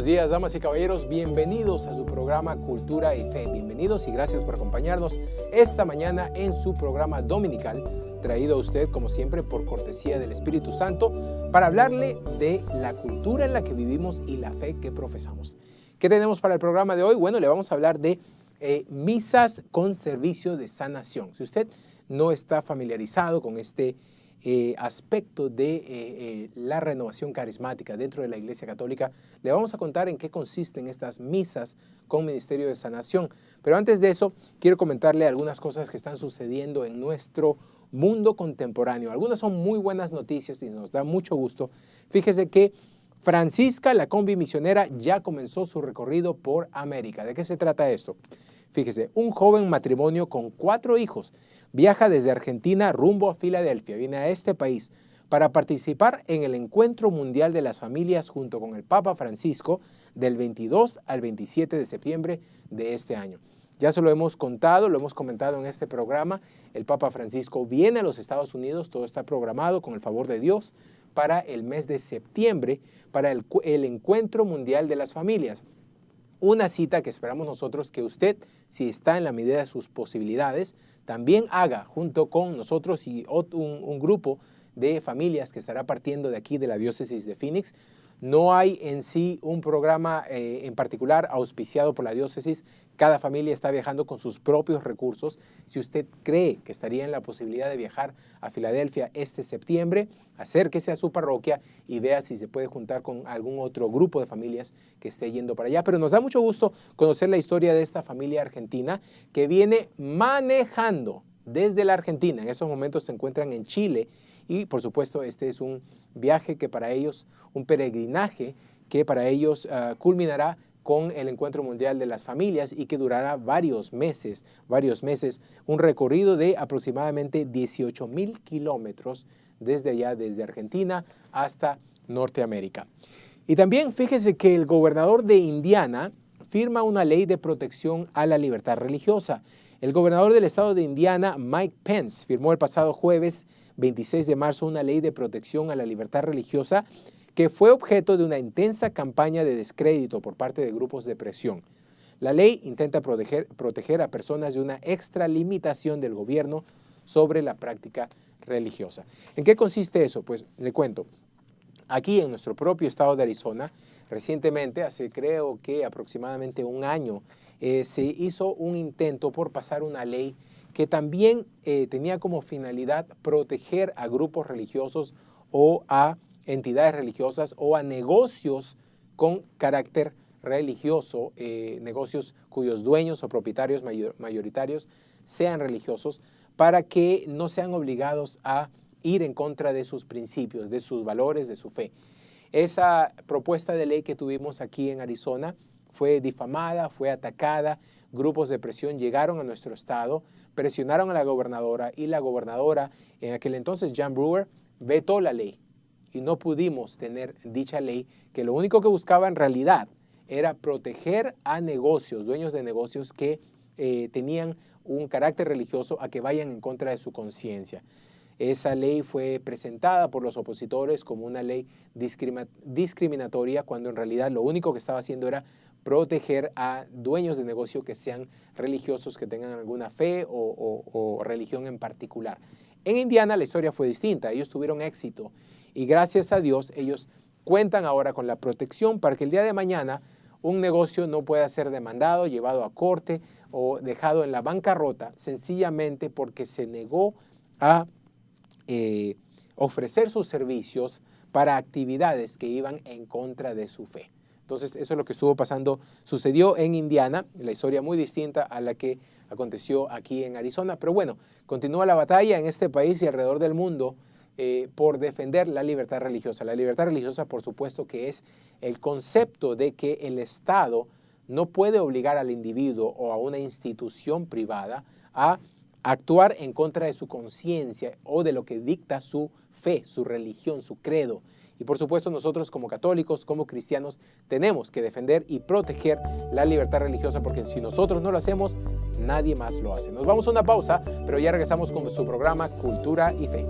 días, damas y caballeros. Bienvenidos a su programa Cultura y Fe. Bienvenidos y gracias por acompañarnos esta mañana en su programa dominical, traído a usted, como siempre, por cortesía del Espíritu Santo, para hablarle de la cultura en la que vivimos y la fe que profesamos. ¿Qué tenemos para el programa de hoy? Bueno, le vamos a hablar de misas con servicio de sanación. Si usted no está familiarizado con este aspecto de la renovación carismática dentro de la Iglesia Católica, le vamos a contar en qué consisten estas misas con ministerio de sanación. Pero antes de eso, quiero comentarle algunas cosas que están sucediendo en nuestro mundo contemporáneo. Algunas son muy buenas noticias y nos da mucho gusto. Fíjese que Francisca, la combi misionera, ya comenzó su recorrido por América. ¿De qué se trata esto? Fíjese, un joven matrimonio con 4 hijos viaja desde Argentina rumbo a Filadelfia, viene a este país para participar en el Encuentro Mundial de las Familias junto con el Papa Francisco del 22 al 27 de septiembre de este año. Ya se lo hemos contado, lo hemos comentado en este programa. El Papa Francisco viene a los Estados Unidos, todo está programado con el favor de Dios para el mes de septiembre, para el Encuentro Mundial de las Familias. Una cita que esperamos nosotros que usted, si está en la medida de sus posibilidades, también haga junto con nosotros y un grupo de familias que estará partiendo de aquí de la diócesis de Phoenix. No hay en sí un programa en particular auspiciado por la diócesis. Cada familia está viajando con sus propios recursos. Si usted cree que estaría en la posibilidad de viajar a Filadelfia este septiembre, acérquese a su parroquia y vea si se puede juntar con algún otro grupo de familias que esté yendo para allá. Pero nos da mucho gusto conocer la historia de esta familia argentina que viene manejando desde la Argentina. En estos momentos se encuentran en Chile. Y por supuesto este es un viaje que para ellos, un peregrinaje que para ellos culminará con el Encuentro Mundial de las Familias y que durará varios meses, un recorrido de aproximadamente 18,000 kilómetros desde allá, desde Argentina hasta Norteamérica. Y también fíjese que el gobernador de Indiana firma una ley de protección a la libertad religiosa. El gobernador del estado de Indiana, Mike Pence, firmó el pasado jueves 26 de marzo una ley de protección a la libertad religiosa que fue objeto de una intensa campaña de descrédito por parte de grupos de presión. La ley intenta proteger a personas de una extralimitación del gobierno sobre la práctica religiosa. ¿En qué consiste eso? Pues le cuento. Aquí en nuestro propio estado de Arizona, recientemente, hace creo que aproximadamente un año, se hizo un intento por pasar una ley que también tenía como finalidad proteger a grupos religiosos o a entidades religiosas o a negocios con carácter religioso, negocios cuyos dueños o propietarios mayoritarios sean religiosos, para que no sean obligados a ir en contra de sus principios, de sus valores, de su fe. Esa propuesta de ley que tuvimos aquí en Arizona fue difamada, fue atacada. Grupos de presión llegaron a nuestro estado, presionaron a la gobernadora y la gobernadora, en aquel entonces Jan Brewer, vetó la ley y no pudimos tener dicha ley que lo único que buscaba en realidad era proteger a negocios, dueños de negocios que tenían un carácter religioso, a que vayan en contra de su conciencia. Esa ley fue presentada por los opositores como una ley discriminatoria, cuando en realidad lo único que estaba haciendo era proteger a dueños de negocio que sean religiosos, que tengan alguna fe o religión en particular. En Indiana la historia fue distinta, ellos tuvieron éxito y gracias a Dios ellos cuentan ahora con la protección para que el día de mañana un negocio no pueda ser demandado, llevado a corte o dejado en la bancarrota sencillamente porque se negó a ofrecer sus servicios para actividades que iban en contra de su fe. Entonces, eso es lo que estuvo pasando, sucedió en Indiana, la historia muy distinta a la que aconteció aquí en Arizona. Pero bueno, continúa la batalla en este país y alrededor del mundo por defender la libertad religiosa. La libertad religiosa, por supuesto, que es el concepto de que el Estado no puede obligar al individuo o a una institución privada a actuar en contra de su conciencia o de lo que dicta su fe, su religión, su credo. Y por supuesto nosotros como católicos, como cristianos, tenemos que defender y proteger la libertad religiosa, porque si nosotros no lo hacemos, nadie más lo hace. Nos vamos a una pausa, pero ya regresamos con su programa Cultura y Fe.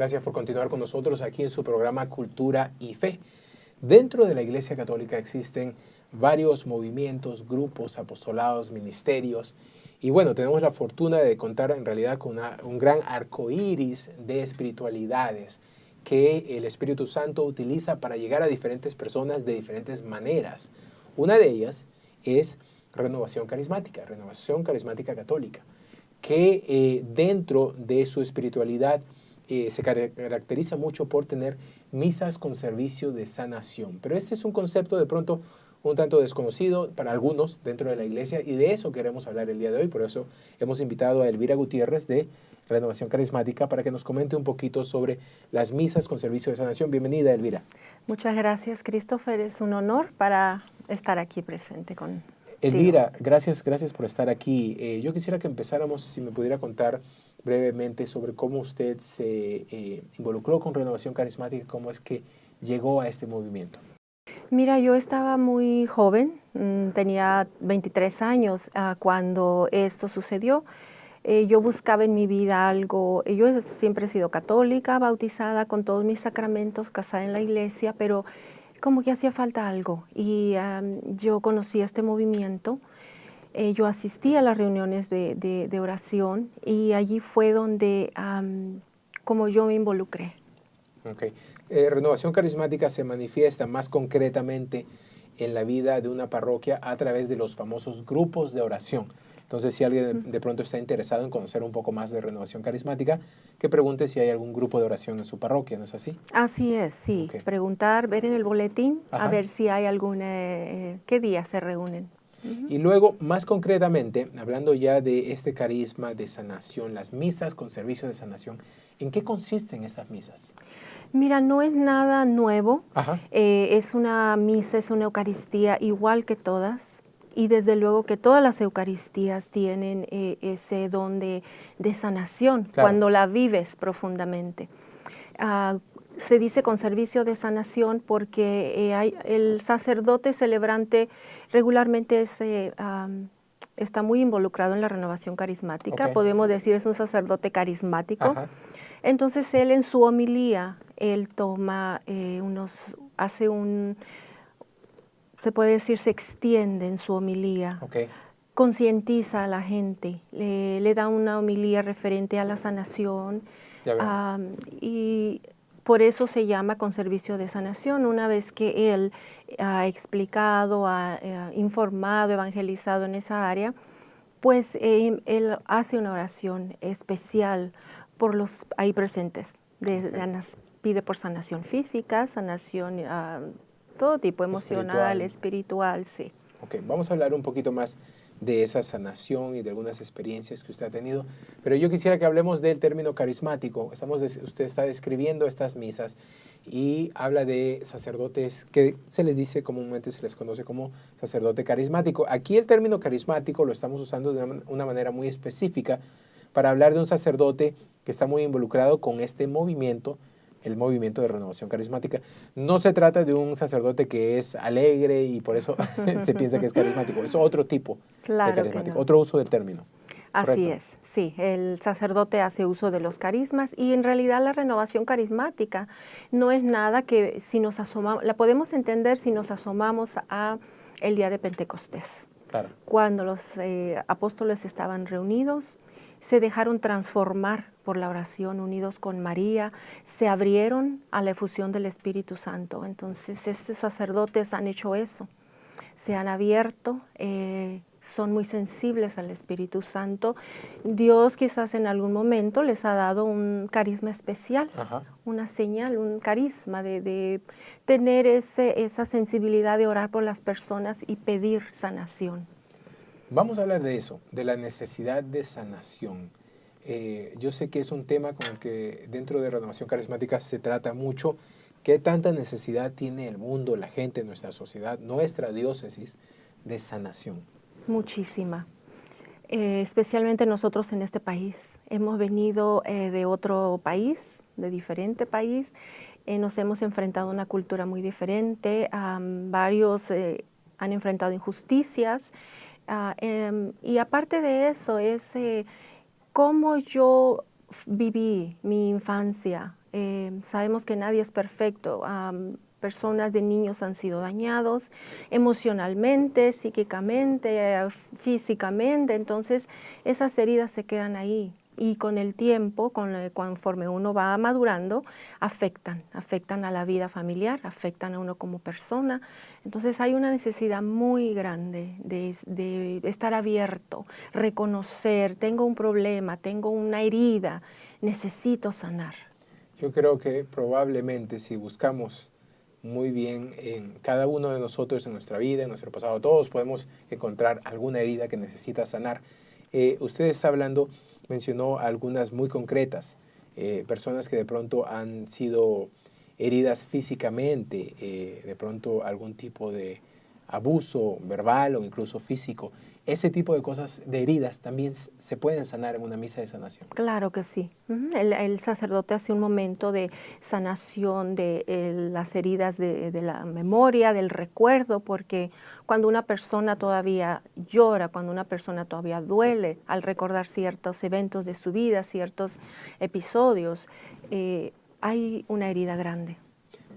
Gracias por continuar con nosotros aquí en su programa Cultura y Fe. Dentro de la Iglesia Católica existen varios movimientos, grupos, apostolados, ministerios. Y bueno, tenemos la fortuna de contar en realidad con un gran arco iris de espiritualidades que el Espíritu Santo utiliza para llegar a diferentes personas de diferentes maneras. Una de ellas es Renovación Carismática Católica, que dentro de su espiritualidad se caracteriza mucho por tener misas con servicio de sanación. Pero este es un concepto de pronto un tanto desconocido para algunos dentro de la iglesia, y de eso queremos hablar el día de hoy. Por eso hemos invitado a Elvira Gutiérrez de Renovación Carismática para que nos comente un poquito sobre las misas con servicio de sanación. Bienvenida, Elvira. Muchas gracias, Christopher. Es un honor para estar aquí presente con Elvira, gracias por estar aquí. Yo quisiera que empezáramos, si me pudiera contar brevemente sobre cómo usted se involucró con Renovación Carismática, cómo es que llegó a este movimiento. Mira, yo estaba muy joven, tenía 23 años cuando esto sucedió. Yo buscaba en mi vida algo, yo siempre he sido católica, bautizada con todos mis sacramentos, casada en la iglesia, pero como que hacía falta algo. Y yo conocí este movimiento, yo asistí a las reuniones de oración y allí fue donde como yo me involucré. Okay. Renovación Carismática se manifiesta más concretamente en la vida de una parroquia a través de los famosos grupos de oración. Entonces, si alguien de pronto está interesado en conocer un poco más de Renovación Carismática, que pregunte si hay algún grupo de oración en su parroquia, ¿no es así? Así es, sí. Okay. Preguntar, ver en el boletín, Ajá. a ver si hay alguna, qué día se reúnen. Y luego, más concretamente, hablando ya de este carisma de sanación, las misas con servicio de sanación, ¿en qué consisten estas misas? Mira, no es nada nuevo. Es una misa, es una Eucaristía igual que todas. Y desde luego que todas las Eucaristías tienen ese don de sanación, claro, cuando la vives profundamente. Se dice con servicio de sanación porque el sacerdote celebrante regularmente está muy involucrado en la renovación carismática. Okay. Podemos decir es un sacerdote carismático. Ajá. Entonces él en su homilía, él toma se puede decir, se extiende en su homilía. Okay. Concientiza a la gente, le da una homilía referente a la sanación. Y por eso se llama con servicio de sanación. Una vez que él ha explicado, ha informado, evangelizado en esa área, pues él hace una oración especial por los ahí presentes. Pide por sanación física, sanación todo tipo, emocional, espiritual, sí. Ok, vamos a hablar un poquito más de esa sanación y de algunas experiencias que usted ha tenido, pero yo quisiera que hablemos del término carismático. Usted está describiendo estas misas y habla de sacerdotes que se les dice comúnmente, se les conoce como sacerdote carismático. Aquí el término carismático lo estamos usando de una manera muy específica para hablar de un sacerdote que está muy involucrado con este movimiento, el movimiento de Renovación Carismática. No se trata de un sacerdote que es alegre y por eso se piensa que es carismático. Es otro tipo de carismático, otro uso del término. Así ¿Correcto? Es, sí. El sacerdote hace uso de los carismas y en realidad la renovación carismática no es nada que si nos asomamos, la podemos entender si nos asomamos a el día de Pentecostés. Claro. Cuando los apóstoles estaban reunidos, se dejaron transformar por la oración, unidos con María, se abrieron a la efusión del Espíritu Santo. Entonces, estos sacerdotes han hecho eso, se han abierto, son muy sensibles al Espíritu Santo. Dios quizás en algún momento les ha dado un carisma especial, ajá, una señal, un carisma de tener esa sensibilidad de orar por las personas y pedir sanación. Vamos a hablar de eso, de la necesidad de sanación. Yo sé que es un tema con el que dentro de Renovación Carismática se trata mucho. ¿Qué tanta necesidad tiene el mundo, la gente, nuestra sociedad, nuestra diócesis de sanación? Muchísima. Especialmente nosotros en este país. Hemos venido de otro país, de diferente país. Nos hemos enfrentado a una cultura muy diferente. Varios han enfrentado injusticias. Y aparte de eso, es cómo yo viví mi infancia Sabemos que nadie es perfecto. Personas de niños han sido dañados emocionalmente, psíquicamente, físicamente, entonces esas heridas se quedan ahí y con el tiempo, conforme uno va madurando, afectan a la vida familiar, afectan a uno como persona. Entonces hay una necesidad muy grande de estar abierto, reconocer, tengo un problema, tengo una herida, necesito sanar. Yo creo que probablemente si buscamos muy bien en cada uno de nosotros, en nuestra vida, en nuestro pasado, todos podemos encontrar alguna herida que necesita sanar. Usted está hablando, mencionó algunas muy concretas, personas que de pronto han sido heridas físicamente, de pronto algún tipo de abuso verbal o incluso físico. Ese tipo de cosas, de heridas, también se pueden sanar en una misa de sanación. Claro que sí. El sacerdote hace un momento de sanación de las heridas de la memoria, del recuerdo, porque cuando una persona todavía llora, cuando una persona todavía duele al recordar ciertos eventos de su vida, ciertos episodios, hay una herida grande.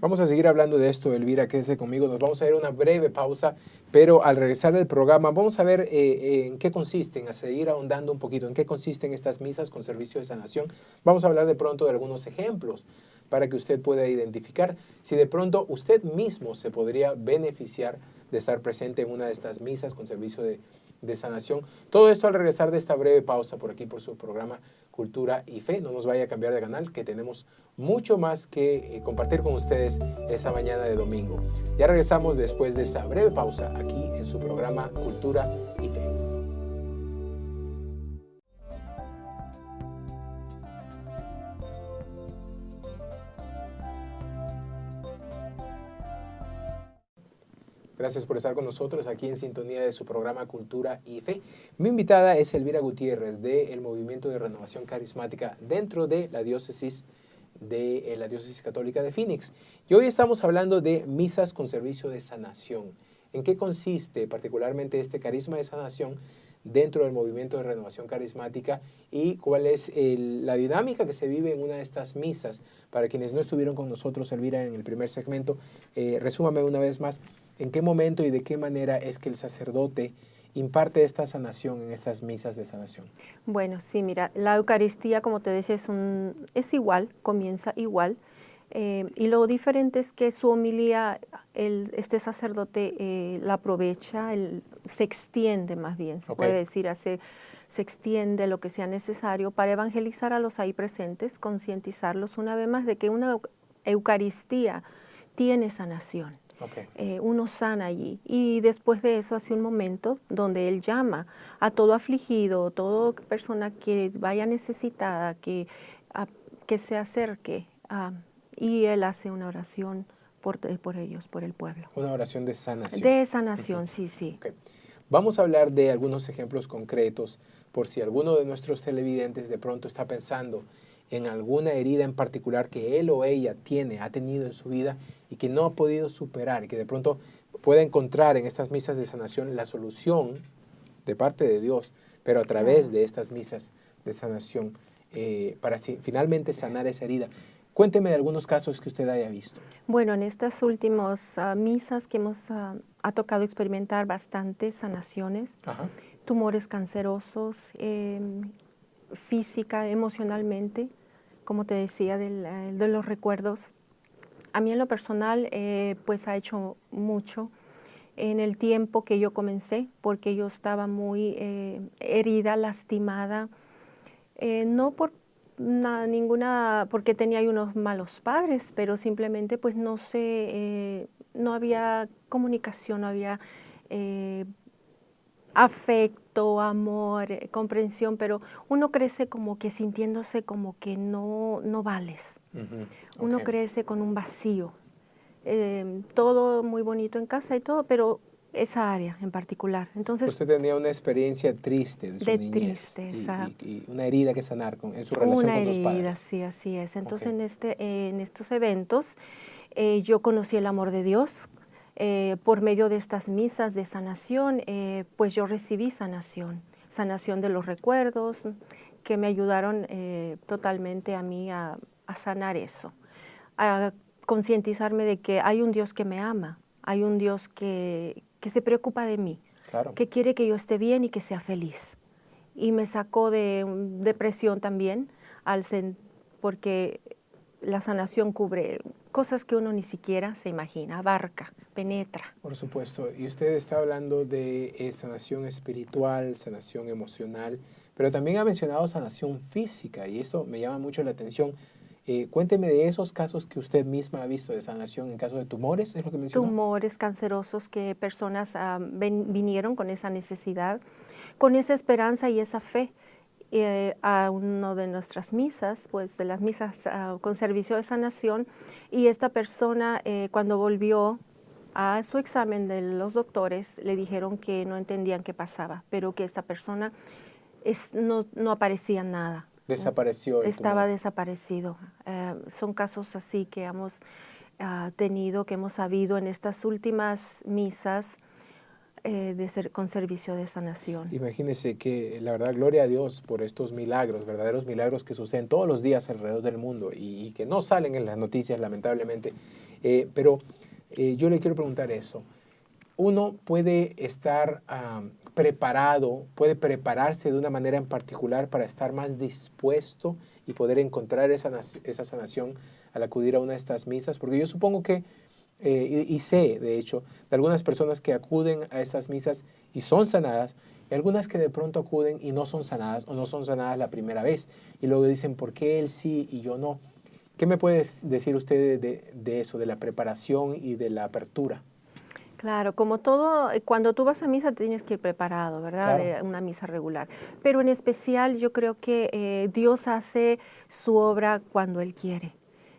Vamos a seguir hablando de esto, Elvira, quédese conmigo. Nos vamos a ir a una breve pausa, pero al regresar del programa vamos a ver en qué consisten, a seguir ahondando un poquito, en qué consisten estas misas con servicio de sanación. Vamos a hablar de pronto de algunos ejemplos para que usted pueda identificar si de pronto usted mismo se podría beneficiar de estar presente en una de estas misas con servicio de sanación. Todo esto al regresar de esta breve pausa por aquí, por su programa Cultura y Fe. No nos vaya a cambiar de canal, que tenemos mucho más que compartir con ustedes esta mañana de domingo. Ya regresamos después de esta breve pausa aquí en su programa Cultura y Fe. Gracias por estar con nosotros aquí en sintonía de su programa Cultura y Fe. Mi invitada es Elvira Gutiérrez del Movimiento de Renovación Carismática dentro de la Diócesis Católica de Phoenix. Y hoy estamos hablando de misas con servicio de sanación. ¿En qué consiste particularmente este carisma de sanación dentro del Movimiento de Renovación Carismática y cuál es la dinámica que se vive en una de estas misas? Para quienes no estuvieron con nosotros, Elvira, en el primer segmento, resúmame una vez más en qué momento y de qué manera es que el sacerdote imparte esta sanación en estas misas de sanación. Bueno, sí, mira, la Eucaristía, como te decía, es igual, comienza igual, y lo diferente es que su homilía, este sacerdote la aprovecha, se extiende más bien, se puede decir, se extiende lo que sea necesario para evangelizar a los ahí presentes, concientizarlos una vez más de que una Eucaristía tiene sanación. Uno sana allí, y después de eso hace un momento donde él llama a todo afligido, toda persona que vaya necesitada, que se acerque, y él hace una oración por ellos, por el pueblo. Una oración de sanación. De sanación, sí. Vamos a hablar de algunos ejemplos concretos por si alguno de nuestros televidentes de pronto está pensando en alguna herida en particular que él o ella ha tenido en su vida y que no ha podido superar, y que de pronto puede encontrar en estas misas de sanación la solución de parte de Dios, pero a través de estas misas de sanación para finalmente sanar esa herida. Cuénteme de algunos casos que usted haya visto. Bueno, en estas últimas misas que ha tocado experimentar bastantes sanaciones, tumores cancerosos, física, emocionalmente, como te decía, de los recuerdos. A mí en lo personal, pues ha hecho mucho en el tiempo que yo comencé, porque yo estaba muy herida, lastimada, no por porque tenía unos malos padres, pero simplemente pues no sé, no había comunicación, no había afecto, amor, comprensión, pero uno crece como que sintiéndose como que no vales. Uno crece con un vacío. Todo muy bonito en casa y todo, pero esa área en particular. Entonces, usted tenía una experiencia triste de su niñez. Y una herida que sanar en su relación con sus padres. Una herida, sí, así es. Entonces, en estos eventos, yo conocí el amor de Dios. Por medio de estas misas de sanación, pues yo recibí sanación de los recuerdos, que me ayudaron totalmente a mí a a sanar eso, a concientizarme de que hay un Dios que me ama, hay un Dios que se preocupa de mí, claro, que quiere que yo esté bien y que sea feliz. Y me sacó de depresión también, porque la sanación cubre cosas que uno ni siquiera se imagina, abarca, penetra. Por supuesto, y usted está hablando de sanación espiritual, sanación emocional, pero también ha mencionado sanación física, y esto me llama mucho la atención. Cuénteme de esos casos que usted misma ha visto de sanación en caso de tumores, ¿es lo que mencionó? Tumores cancerosos que personas vinieron con esa necesidad, con esa esperanza y esa fe. A una de nuestras misas, pues de las misas con servicio de sanación, y esta persona cuando volvió a su examen de los doctores le dijeron que no entendían qué pasaba, pero que esta persona no aparecía nada. Desapareció. Estaba desaparecido. Son casos así que hemos tenido, que hemos sabido en estas últimas misas con servicio de sanación. Imagínese que, la verdad, gloria a Dios por estos milagros, verdaderos milagros que suceden todos los días alrededor del mundo y que no salen en las noticias, lamentablemente. Pero yo le quiero preguntar eso. Uno puede estar preparado, puede prepararse de una manera en particular para estar más dispuesto y poder encontrar esa sanación al acudir a una de estas misas, porque yo supongo que y sé, de hecho, de algunas personas que acuden a estas misas y son sanadas, y algunas que de pronto acuden y no son sanadas o no son sanadas la primera vez. Y luego dicen, ¿por qué él sí y yo no? ¿Qué me puede decir usted de eso, de la preparación y de la apertura? Claro, como todo, cuando tú vas a misa tienes que ir preparado, ¿verdad? Claro. Una misa regular. Pero en especial yo creo que Dios hace su obra cuando Él quiere.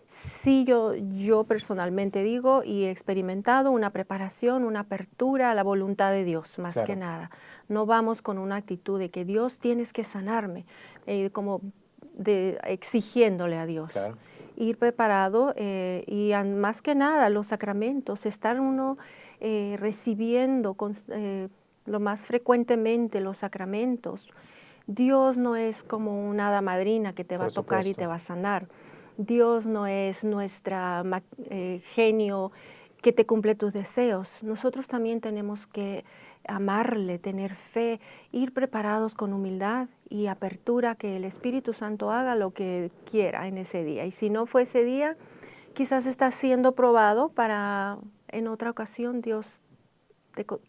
Sí, yo personalmente digo y he experimentado una preparación, una apertura a la voluntad de Dios, más que nada. No vamos con una actitud de que Dios tienes que sanarme, como exigiéndole a Dios. Claro. Ir preparado y más que nada los sacramentos, estar uno recibiendo lo más frecuentemente los sacramentos. Dios no es como una hada madrina que te va a tocar y te va a sanar. Dios no es nuestra genio que te cumple tus deseos. Nosotros también tenemos que amarle, tener fe, ir preparados con humildad y apertura, que el Espíritu Santo haga lo que quiera en ese día. Y si no fue ese día, quizás está siendo probado para en otra ocasión Dios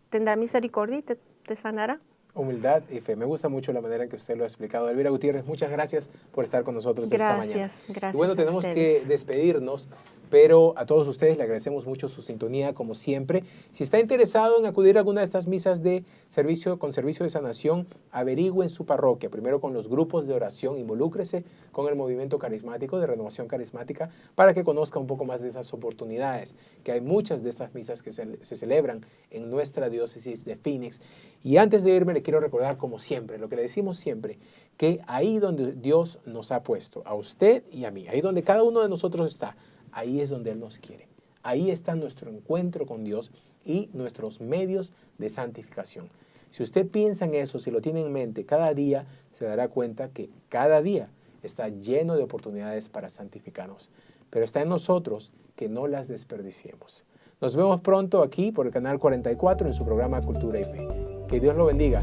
tendrá misericordia y te sanará. Humildad y fe. Me gusta mucho la manera en que usted lo ha explicado. Elvira Gutiérrez, muchas gracias por estar con nosotros esta mañana. Gracias. Y bueno, tenemos que despedirnos, pero a todos ustedes le agradecemos mucho su sintonía, como siempre. Si está interesado en acudir a alguna de estas misas de servicio con servicio de sanación, averigüe en su parroquia, primero con los grupos de oración, involúcrese con el movimiento carismático de Renovación Carismática para que conozca un poco más de esas oportunidades, que hay muchas de estas misas que se celebran en nuestra diócesis de Phoenix. Y antes de irme, le quiero recordar, como siempre, lo que le decimos siempre, que ahí donde Dios nos ha puesto, a usted y a mí, ahí donde cada uno de nosotros está, ahí es donde Él nos quiere. Ahí está nuestro encuentro con Dios y nuestros medios de santificación. Si usted piensa en eso, si lo tiene en mente, cada día se dará cuenta que cada día está lleno de oportunidades para santificarnos. Pero está en nosotros que no las desperdiciemos. Nos vemos pronto aquí por el canal 44 en su programa Cultura y Fe. Que Dios lo bendiga.